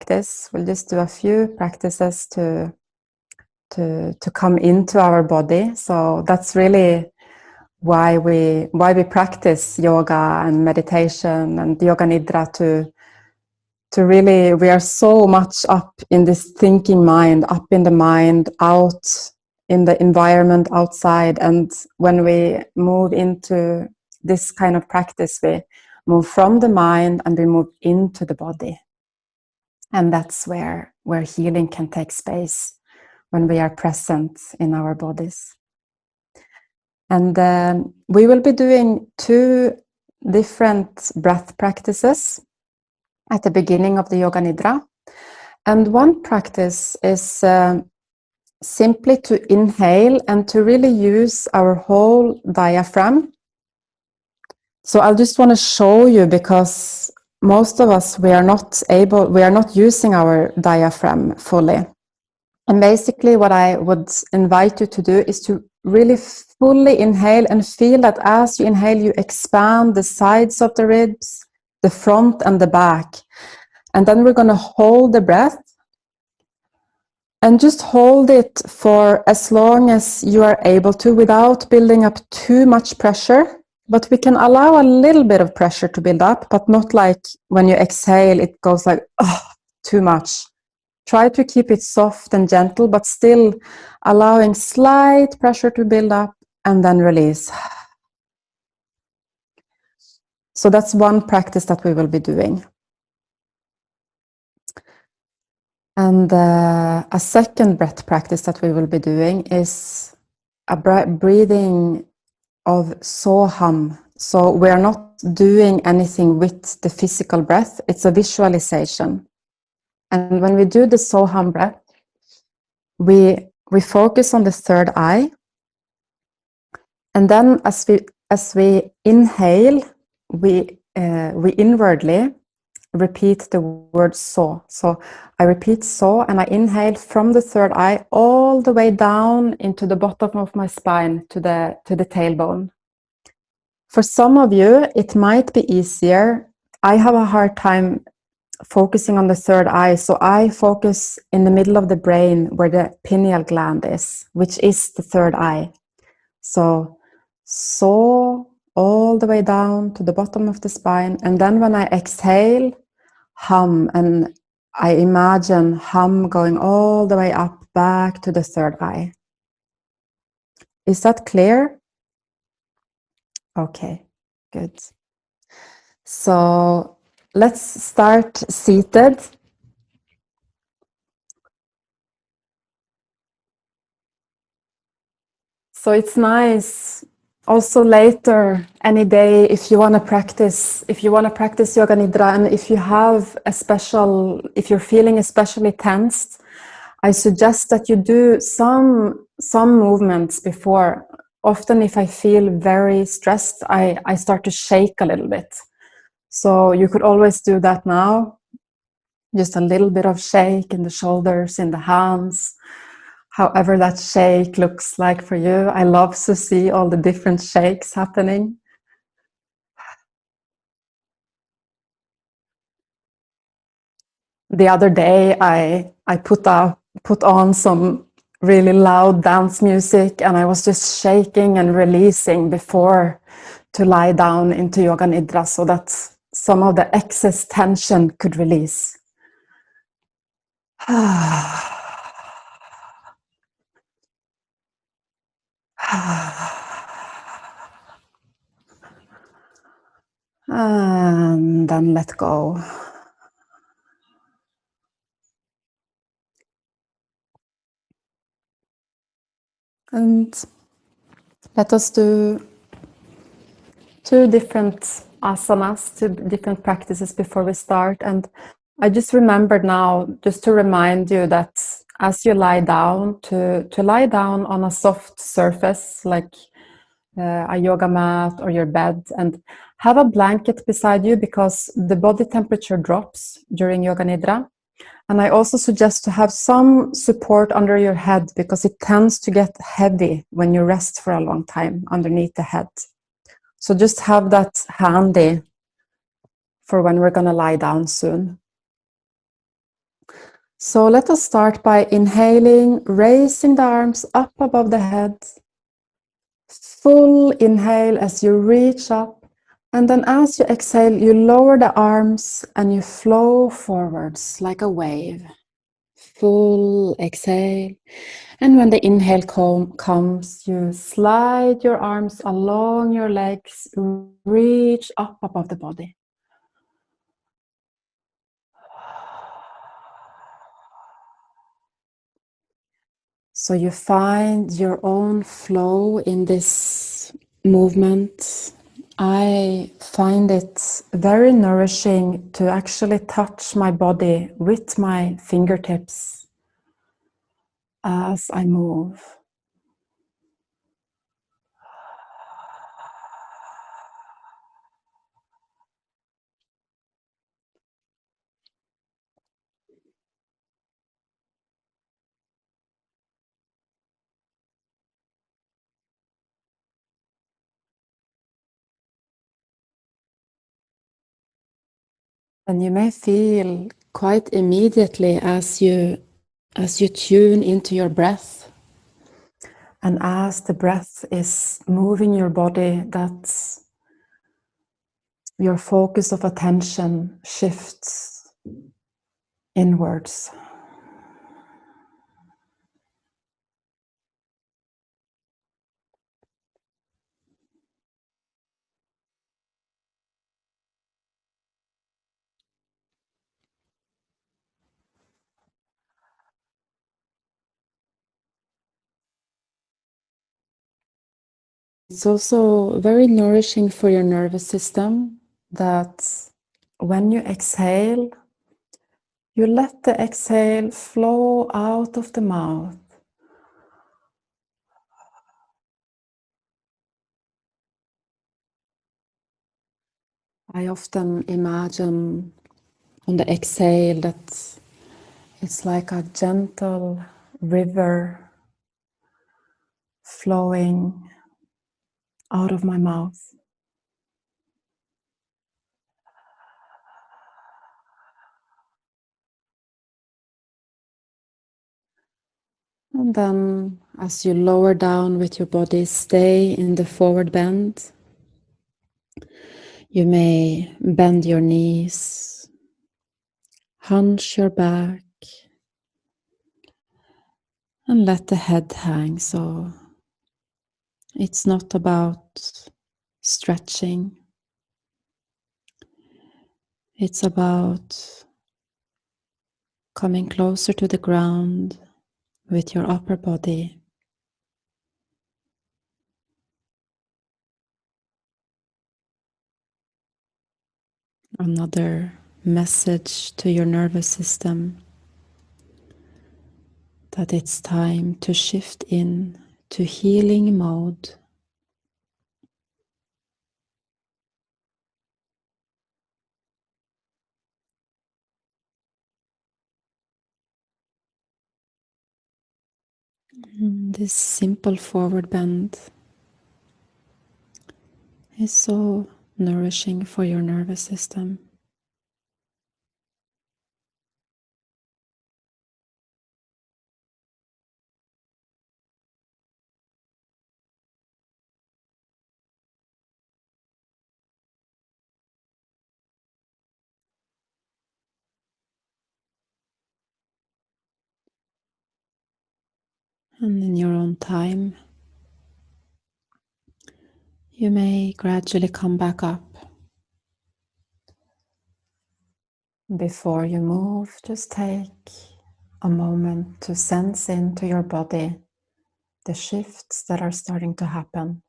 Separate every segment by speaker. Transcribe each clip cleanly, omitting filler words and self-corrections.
Speaker 1: practice. We'll just do a few practices to come into our body. So that's really why we practice yoga and meditation and Yoga Nidra, to really, we are so much up in this thinking mind, up in the mind, out in the environment outside. And when we move into this kind of practice, we move from the mind and we move into the body. And that's where healing can take space, when we are present in our bodies. And we will be doing 2 different breath practices at the beginning of the Yoga Nidra. And one practice is simply to inhale and to really use our whole diaphragm. So I just want to show you, because most of us, we are not using our diaphragm fully. And basically what I would invite you to do is to really fully inhale and feel that as you inhale, you expand the sides of the ribs, the front and the back. And then we're going to hold the breath and just hold it for as long as you are able to, without building up too much pressure. But we can allow a little bit of pressure to build up, but not like when you exhale, it goes like, oh, too much. Try to keep it soft and gentle, but still allowing slight pressure to build up, and then release. So that's one practice that we will be doing. And a second breath practice that we will be doing is a breathing of so hum. So we are not doing anything with the physical breath, it's a visualization. And when we do the so hum breath, we focus on the third eye. And then as we inhale, we inwardly repeat the word so. So I repeat so, and I inhale from the third eye all the way down into the bottom of my spine to the tailbone. For some of you, it might be easier. I have a hard time focusing on the third eye, so I focus in the middle of the brain where the pineal gland is, which is the third eye. So all the way down to the bottom of the spine, and then when I exhale, hum, and I imagine hum going all the way up back to the third eye. Is that clear? Okay, good. So let's start seated. So it's nice also later, any day, if you want to practice Yoga Nidra, and if you're feeling especially tensed, I suggest that you do some movements before. Often if I feel very stressed, I start to shake a little bit. So you could always do that now. Just a little bit of shake in the shoulders, in the hands, however that shake looks like for you. I love to see all the different shakes happening. The other day I put on some really loud dance music, and I was just shaking and releasing before to lie down into Yoga Nidra, so that some of the excess tension could release. And then let go. And let us do 2 different asanas, 2 different practices before we start. And I just remembered now, just to remind you that as you lie down, to lie down on a soft surface like a yoga mat or your bed, and have a blanket beside you, because the body temperature drops during Yoga Nidra. And I also suggest to have some support under your head, because it tends to get heavy when you rest for a long time underneath the head. So just have that handy for when we're going to lie down soon. So let us start by inhaling, raising the arms up above the head. Full inhale as you reach up, and then as you exhale, you lower the arms and you flow forwards like a wave. Full exhale. And when the inhale comes, you slide your arms along your legs, reach up above the body. So you find your own flow in this movement. I find it very nourishing to actually touch my body with my fingertips as I move. And you may feel quite immediately as you tune into your breath, and as the breath is moving your body, that your focus of attention shifts inwards. It's also very nourishing for your nervous system that when you exhale, you let the exhale flow out of the mouth. I often imagine on the exhale that it's like a gentle river flowing out of my mouth. And then as you lower down with your body, stay in the forward bend. You may bend your knees, hunch your back, and let the head hang. So it's not about stretching. It's about coming closer to the ground with your upper body. Another message to your nervous system that it's time to shift in to healing mode. This simple forward bend is so nourishing for your nervous system. And in your own time, you may gradually come back up. Before you move, just take a moment to sense into your body the shifts that are starting to happen.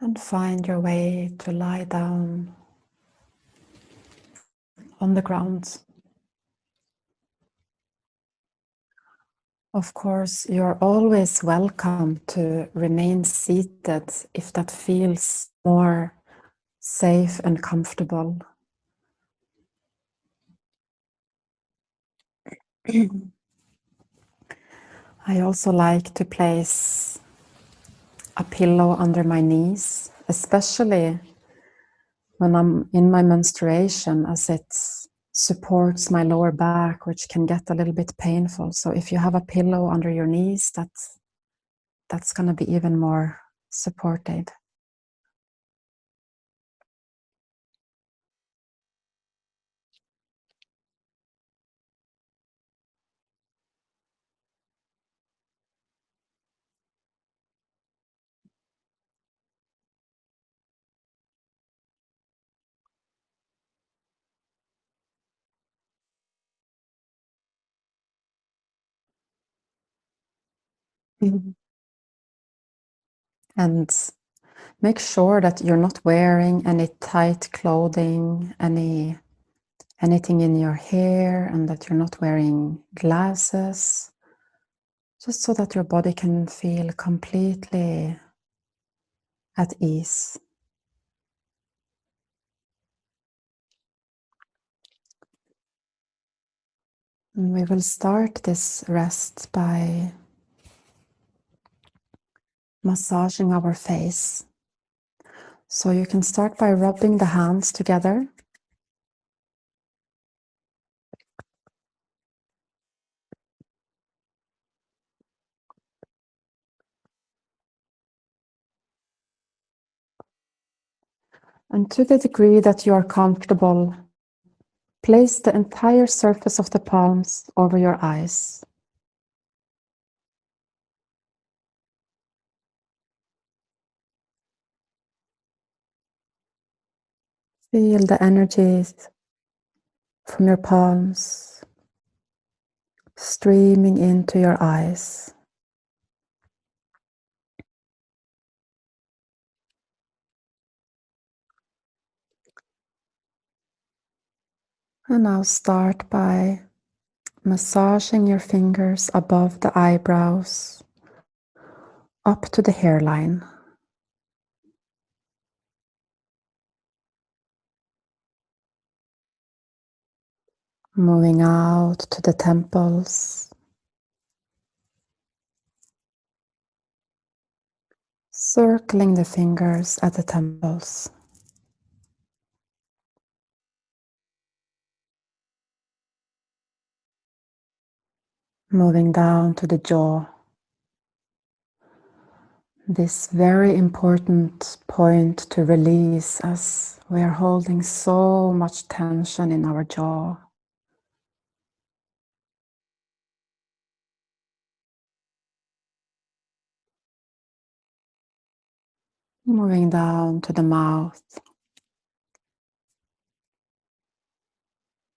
Speaker 1: And find your way to lie down on the ground. Of course, you're always welcome to remain seated if that feels more safe and comfortable. I also like to place a pillow under my knees, especially when I'm in my menstruation, as it supports my lower back, which can get a little bit painful. So if you have a pillow under your knees, that's going to be even more supportive. Mhm. And make sure that you're not wearing any tight clothing, anything in your hair, and that you're not wearing glasses, just so that your body can feel completely at ease. And we will start this rest by massaging our face. So you can start by rubbing the hands together. And to the degree that you are comfortable, place the entire surface of the palms over your eyes. Feel the energies from your palms streaming into your eyes. And now start by massaging your fingers above the eyebrows up to the hairline. Moving out to the temples, circling the fingers at the temples. Moving down to the jaw. This very important point to release, as we are holding so much tension in our jaw. Moving down to the mouth.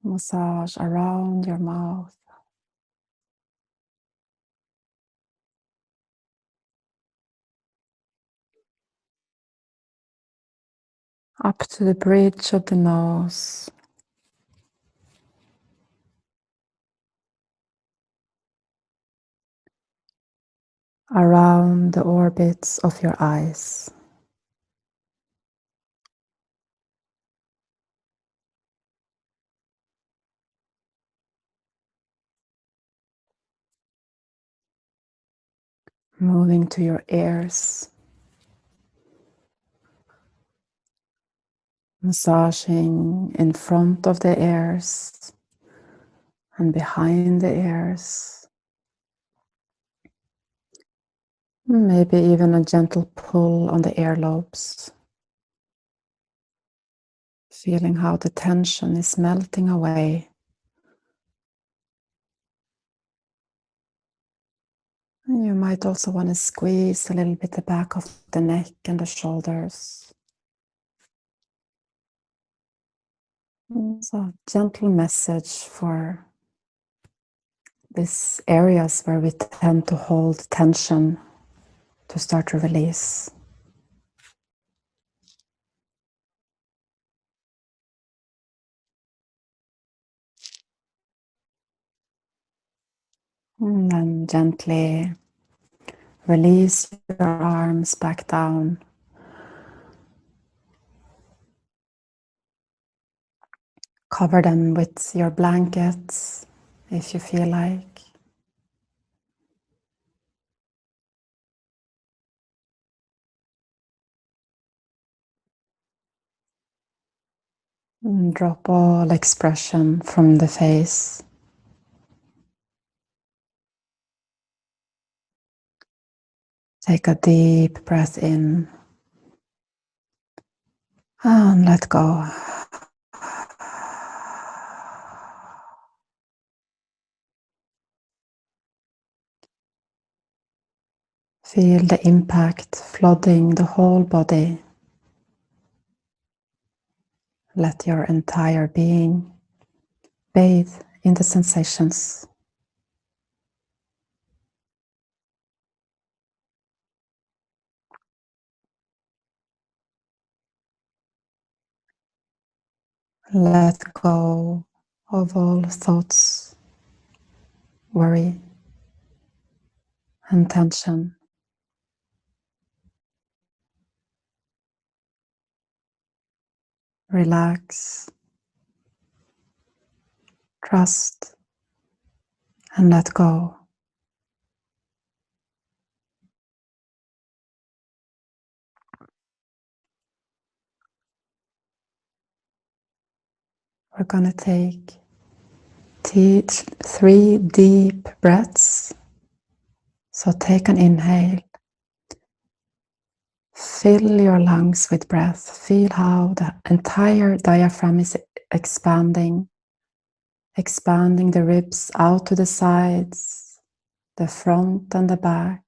Speaker 1: Massage around your mouth. Up to the bridge of the nose. Around the orbits of your eyes. Moving to your ears. Massaging in front of the ears and behind the ears. Maybe even a gentle pull on the earlobes. Feeling how the tension is melting away. And you might also want to squeeze a little bit the back of the neck and the shoulders. So, gentle message for these areas where we tend to hold tension to start to release. And then gently release your arms back down. Cover them with your blankets if you feel like. And drop all expression from the face. Take a deep breath in and let go. Feel the impact flooding the whole body. Let your entire being bathe in the sensations. Let go of all thoughts, worry, and tension. Relax, trust, and let go. We're going to take 3 deep breaths. So take an inhale. Fill your lungs with breath. Feel how the entire diaphragm is expanding. Expanding the ribs out to the sides, the front and the back.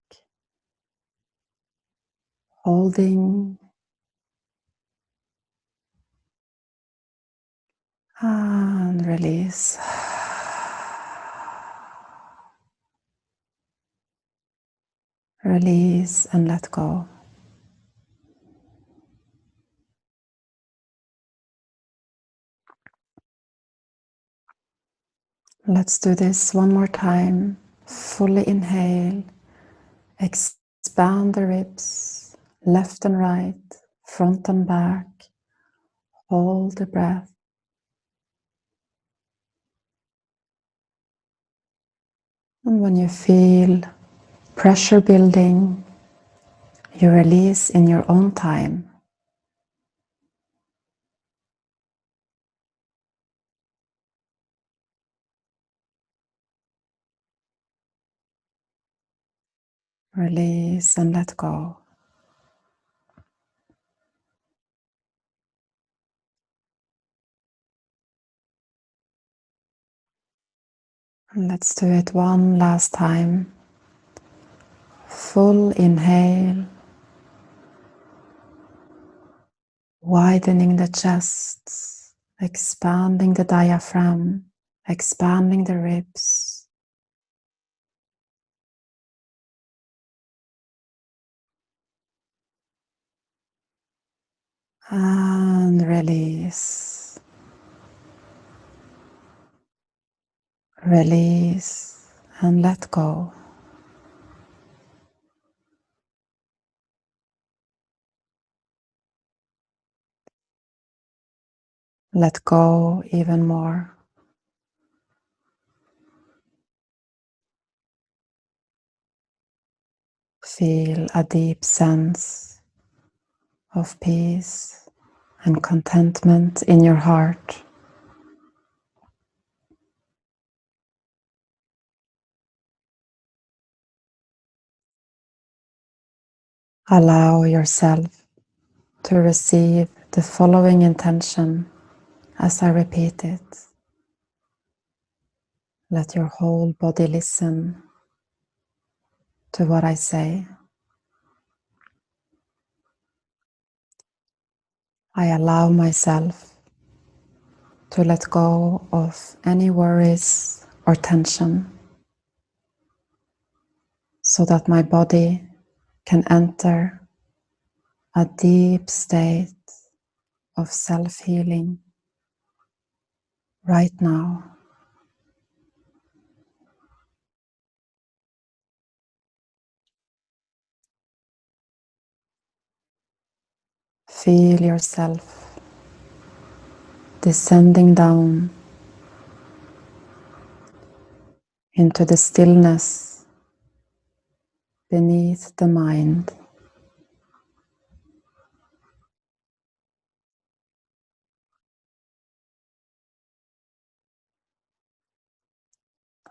Speaker 1: Holding and release. Release and let go. Let's do this one more time. Fully inhale. Expand the ribs, left and right, front and back. Hold the breath. And when you feel pressure building, you release in your own time. Release and let go. And let's do it one last time. Full inhale, widening the chest, expanding the diaphragm, expanding the ribs. And release. Release and let go. Let go even more. Feel a deep sense of peace and contentment in your heart. Allow yourself to receive the following intention as I repeat it. Let your whole body listen to what I say. I allow myself to let go of any worries or tension so that my body can enter a deep state of self-healing right now. Feel yourself descending down into the stillness beneath the mind.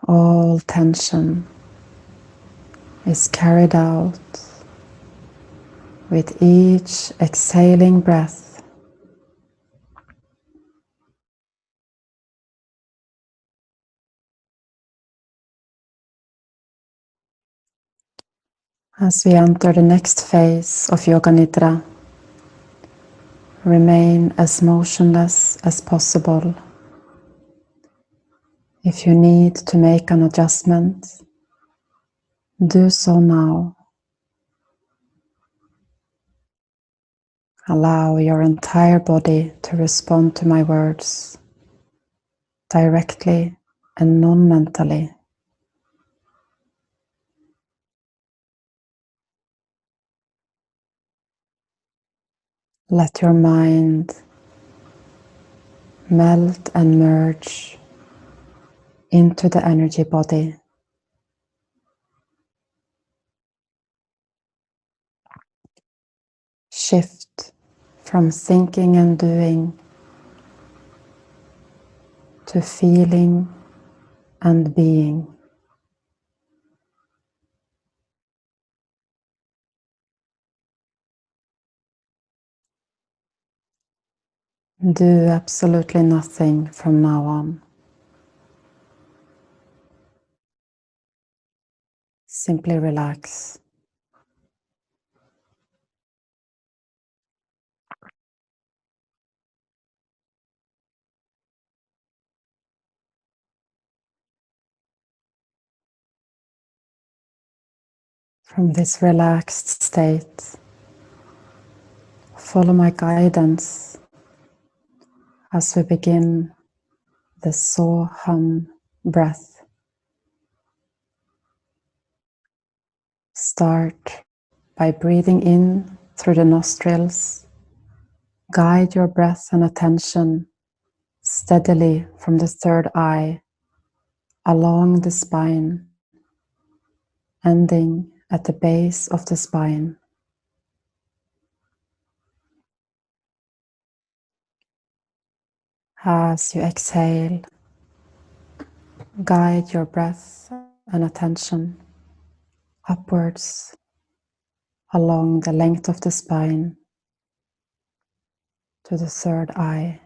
Speaker 1: All tension is carried out with each exhaling breath. As we enter the next phase of Yoga Nidra, remain as motionless as possible. If you need to make an adjustment, do so now. Allow your entire body to respond to my words directly and non-mentally. Let your mind melt and merge into the energy body. Shift from thinking and doing to feeling and being. Do absolutely nothing from now on. Simply relax. From this relaxed state, follow my guidance as we begin the So Hum breath. Start by breathing in through the nostrils. Guide your breath and attention steadily from the third eye along the spine, ending at the base of the spine. As you exhale, guide your breath and attention upwards along the length of the spine to the third eye.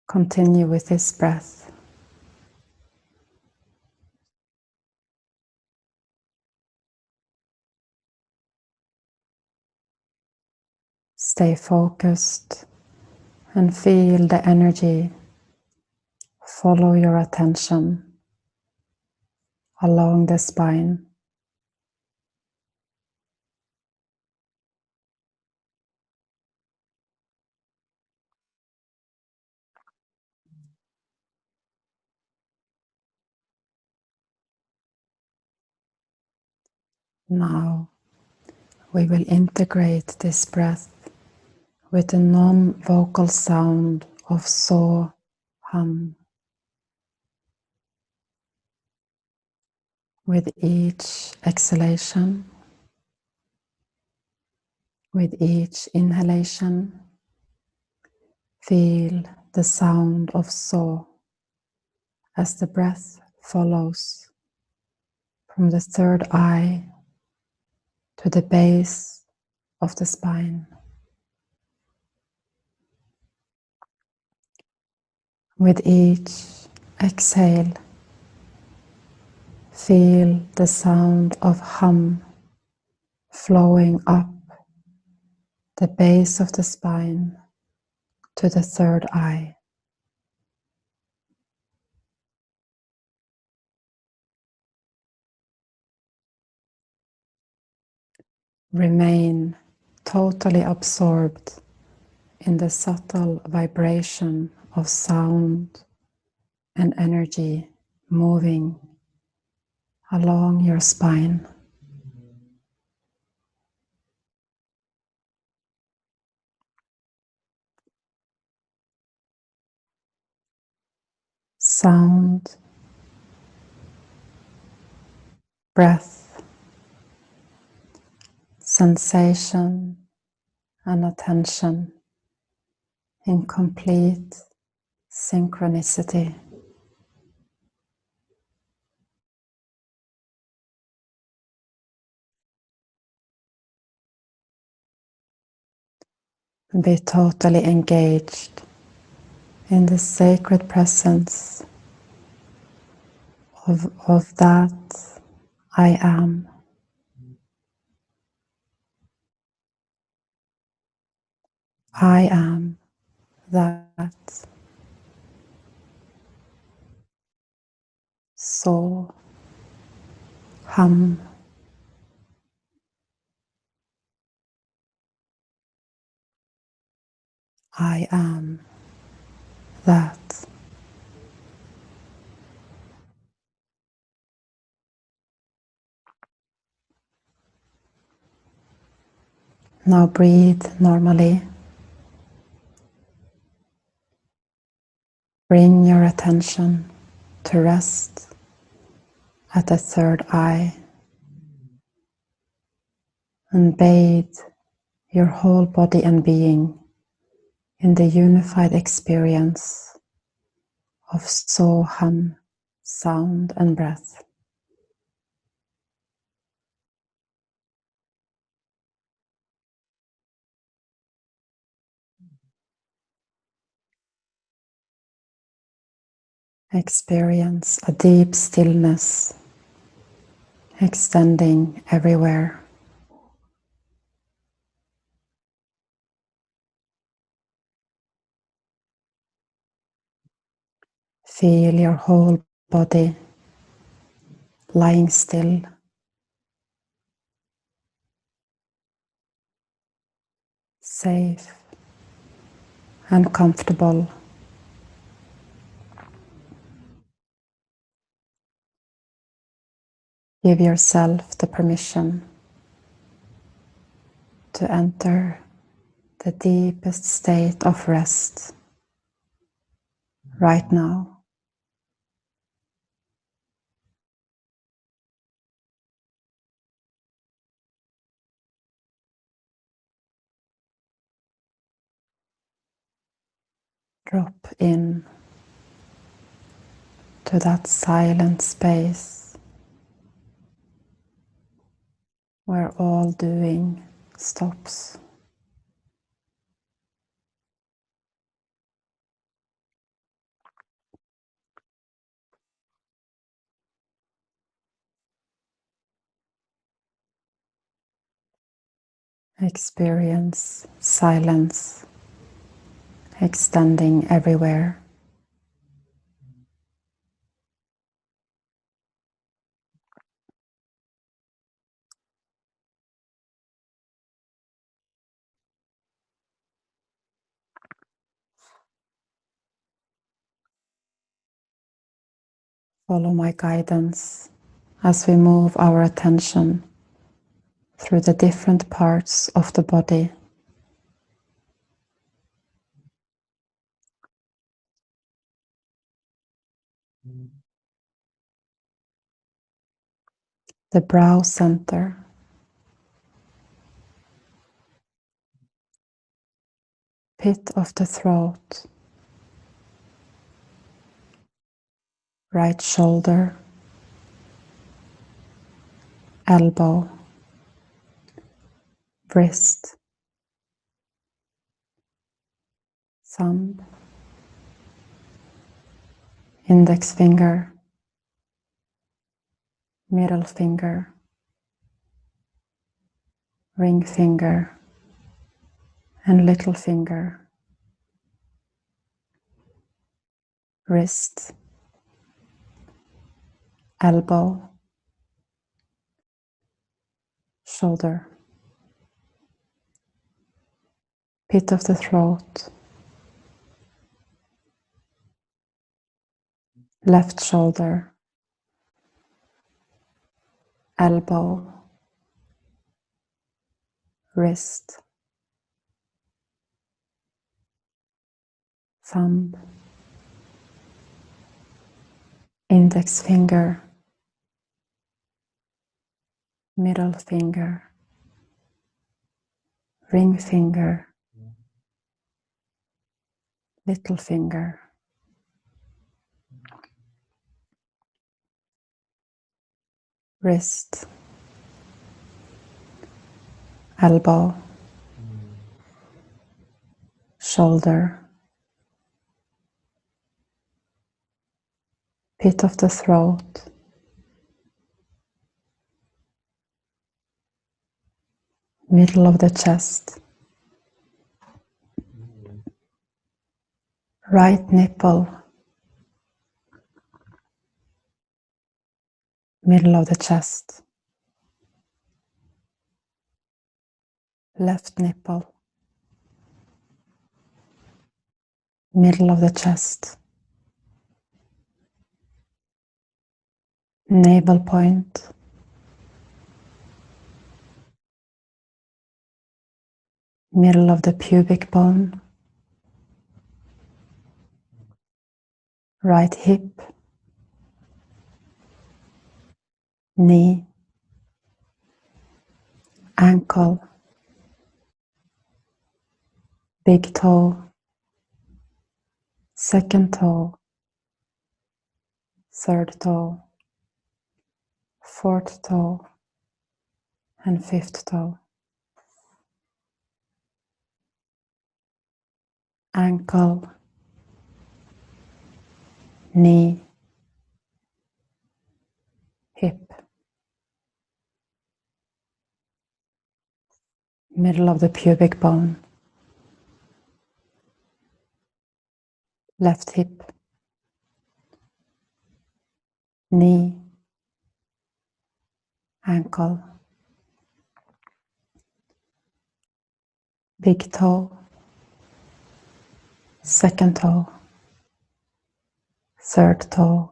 Speaker 1: Continue with this breath. Stay focused and feel the energy follow your attention along the spine. Now we will integrate this breath with the non-vocal sound of So Hum. With each exhalation, with each inhalation, feel the sound of So as the breath follows from the third eye to the base of the spine. With each exhale, feel the sound of Hum flowing up the base of the spine to the third eye. Remain totally absorbed in the subtle vibration of sound and energy moving along your spine. Sound, breath, sensation, and attention in complete synchronicity. Be totally engaged in the sacred presence of that I am. I am that. So hum. I am that. Now breathe normally. Bring your attention to rest at the third eye and bathe your whole body and being in the unified experience of So Hum, sound and breath. Experience a deep stillness extending everywhere. Feel your whole body lying still, safe and comfortable. Give yourself the permission to enter the deepest state of rest right now. Drop in to that silent space where all doing stops. Experience silence extending everywhere. Follow my guidance as we move our attention through the different parts of the body. The brow center, pit of the throat, right shoulder, elbow, wrist, thumb, index finger, middle finger, ring finger, and little finger, wrist, elbow, shoulder, pit of the throat, left shoulder, elbow, wrist, thumb, index finger, middle finger, ring finger, little finger, wrist, elbow, shoulder, pit of the throat, middle of the chest, right nipple, middle of the chest, left nipple, middle of the chest, navel point, middle of the pubic bone, right hip, knee, ankle, big toe, second toe, third toe, fourth toe, and fifth toe. Ankle, knee, hip, middle of the pubic bone, left hip, knee, ankle, big toe, second toe, third toe,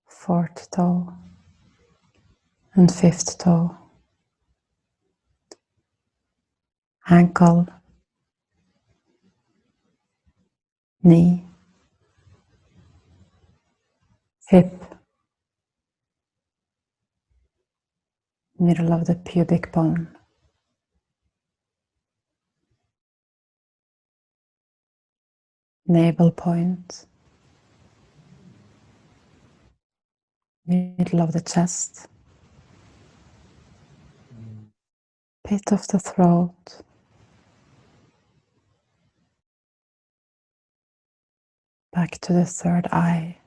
Speaker 1: fourth toe, and fifth toe. Ankle, knee, hip, middle of the pubic bone, navel point, middle of the chest, pit of the throat, back to the third eye.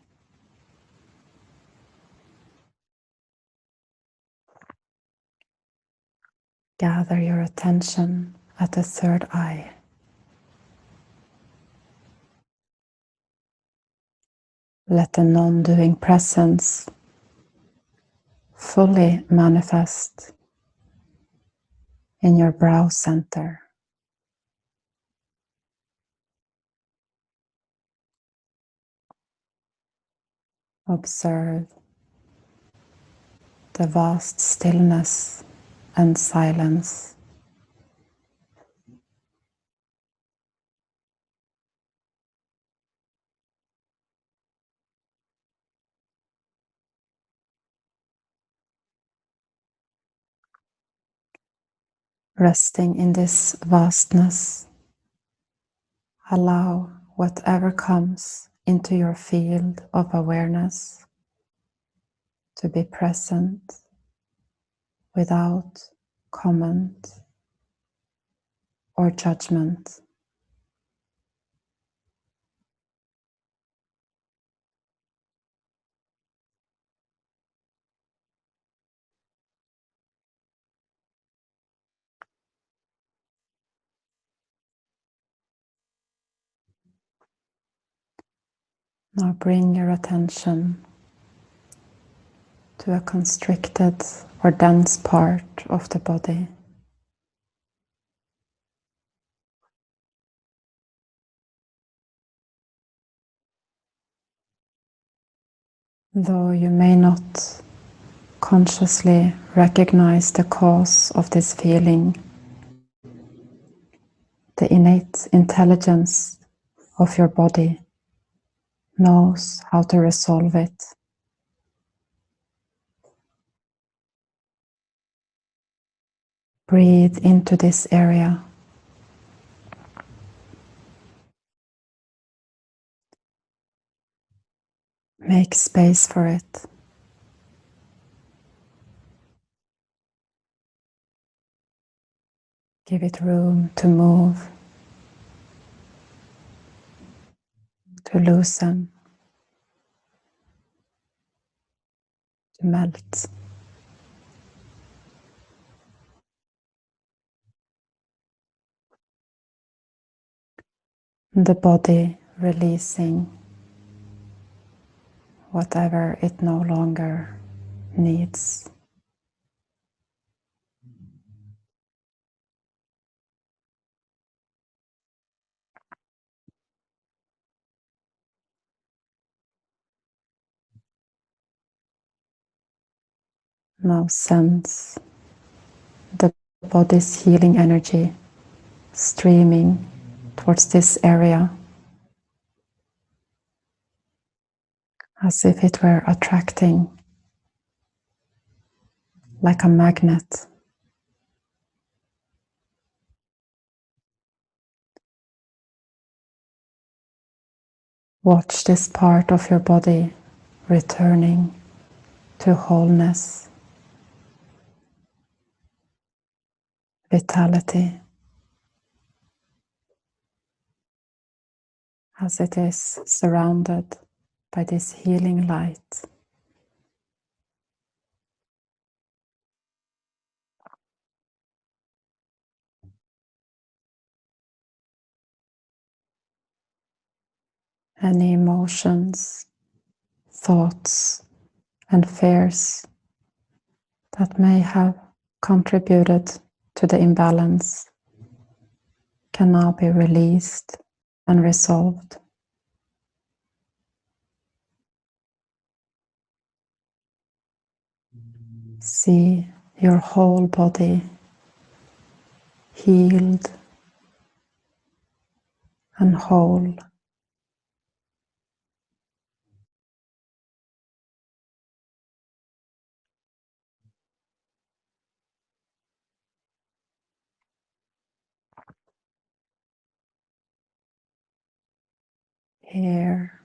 Speaker 1: Gather your attention at the third eye. Let the non-doing presence fully manifest in your brow center. Observe the vast stillness and silence. Resting in this vastness, allow whatever comes into your field of awareness to be present without comment or judgment. Now bring your attention to a constricted or dense part of the body. Though you may not consciously recognize the cause of this feeling, the innate intelligence of your body knows how to resolve it. Breathe into this area. Make space for it. Give it room to move, to loosen, to melt. The body releasing whatever it no longer needs. Now sense the body's healing energy streaming towards this area as if it were attracting like a magnet. Watch this part of your body returning to wholeness, vitality, as it is surrounded by this healing light. Any emotions, thoughts, and fears that may have contributed to the imbalance can now be released and resolved. See your whole body healed and whole. Here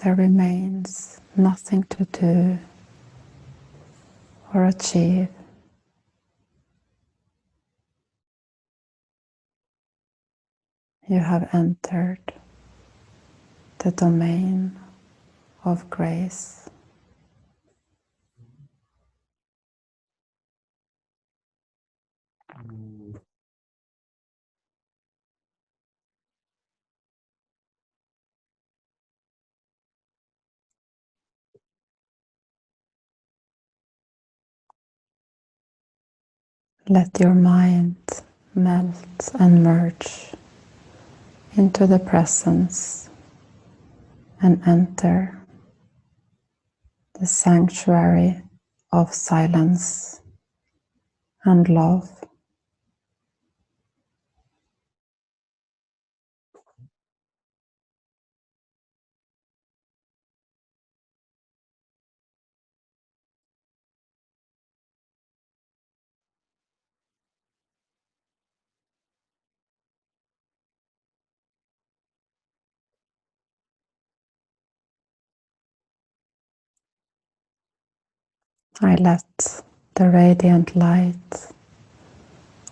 Speaker 1: there remains nothing to do or achieve. You have entered the domain of grace. Let your mind melt and merge into the presence and enter the sanctuary of silence and love. I let the radiant light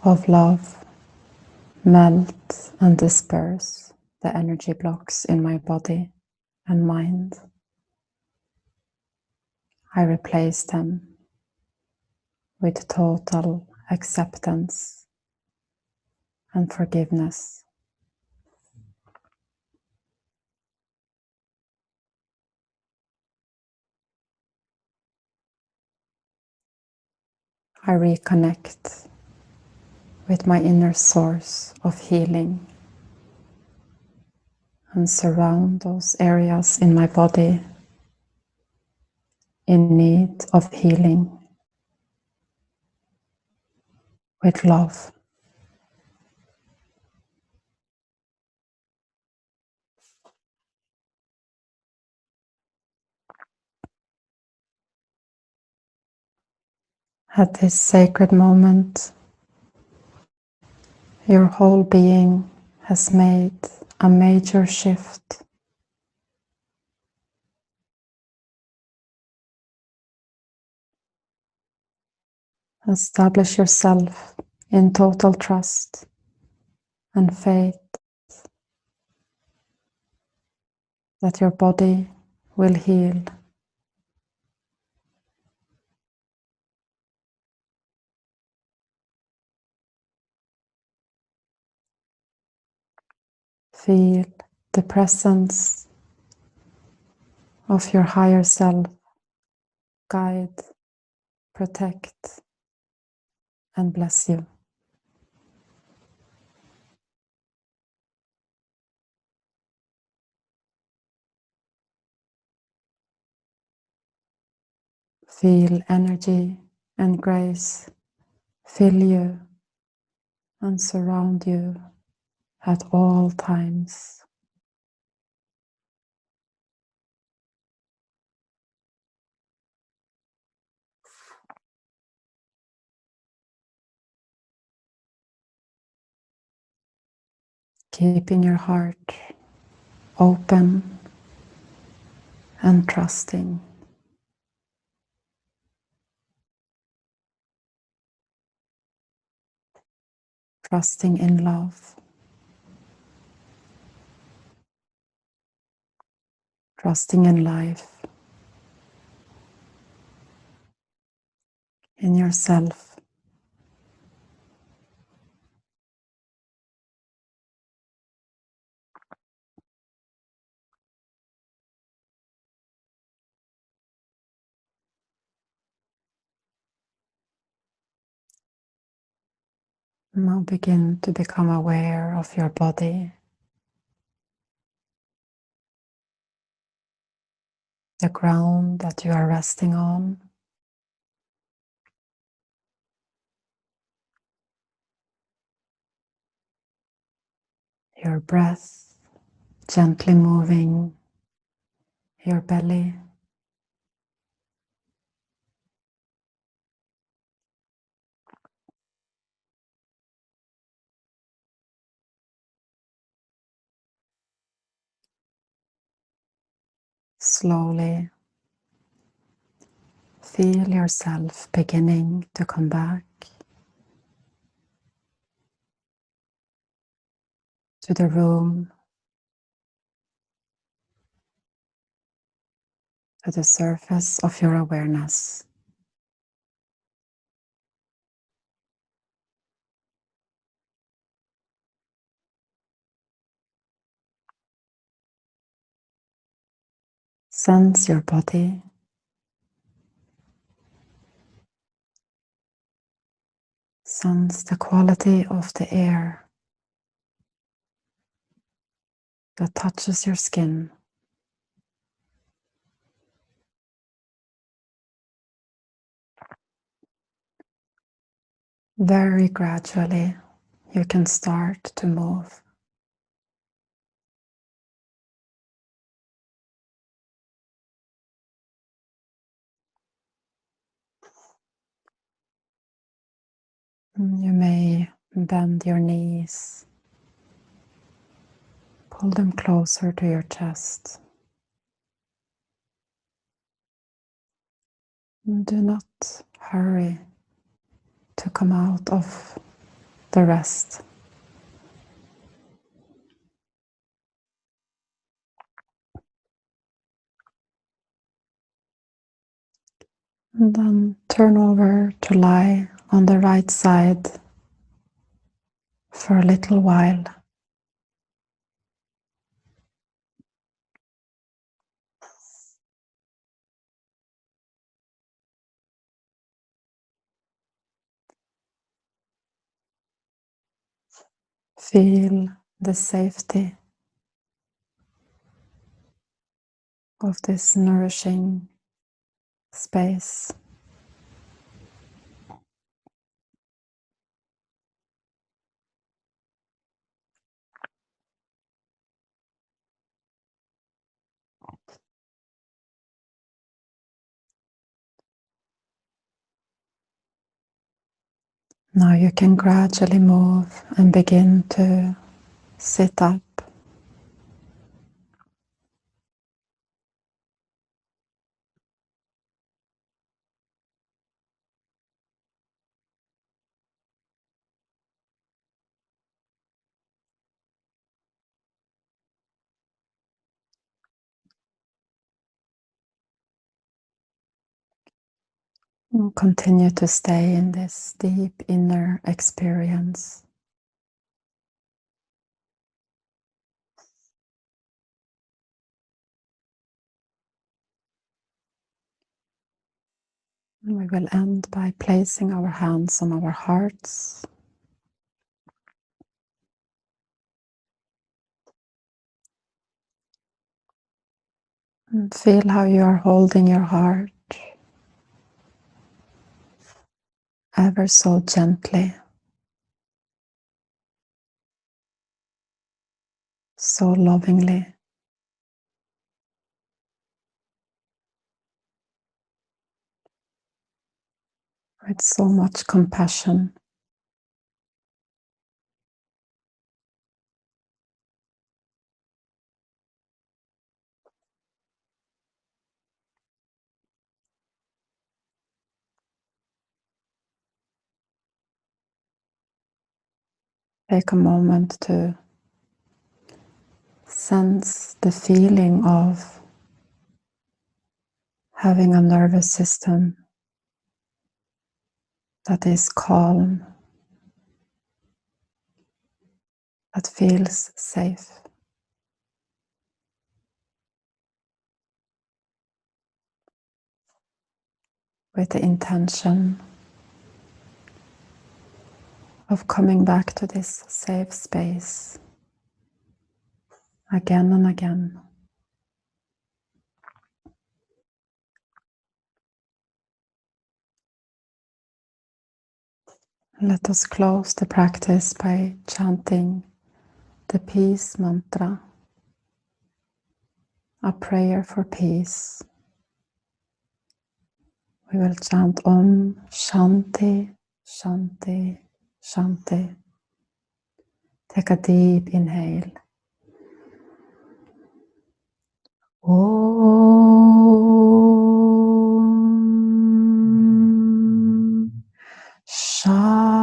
Speaker 1: of love melt and disperse the energy blocks in my body and mind. I replace them with total acceptance and forgiveness. I reconnect with my inner source of healing and surround those areas in my body in need of healing with love. At this sacred moment, your whole being has made a major shift. Establish yourself in total trust and faith that your body will heal. Feel the presence of your higher self guide, protect, and bless you. Feel energy and grace fill you and surround you at all times. Keeping your heart open and trusting. Trusting in love. Trusting in life. In yourself. Now begin to become aware of your body, the ground that you are resting on, your breath gently moving your belly. Slowly feel yourself beginning to come back to the room, to the surface of your awareness. Sense your body. Sense the quality of the air that touches your skin. Very gradually, you can start to move. You may bend your knees, pull them closer to your chest. Do not hurry to come out of the rest. And then turn over to lie on the right side for a little while. Feel the safety of this nourishing space. Now you can gradually move and begin to sit up. And continue to stay in this deep inner experience. And we will end by placing our hands on our hearts. And feel how you are holding your heart ever so gently, so lovingly, with so much compassion. Take a moment to sense the feeling of having a nervous system that is calm, that feels safe. With the intention of coming back to this safe space again and again. Let us close the practice by chanting the peace mantra, a prayer for peace. We will chant Om Shanti, Shanti, Shanti. Take a deep inhale. Om Shanti.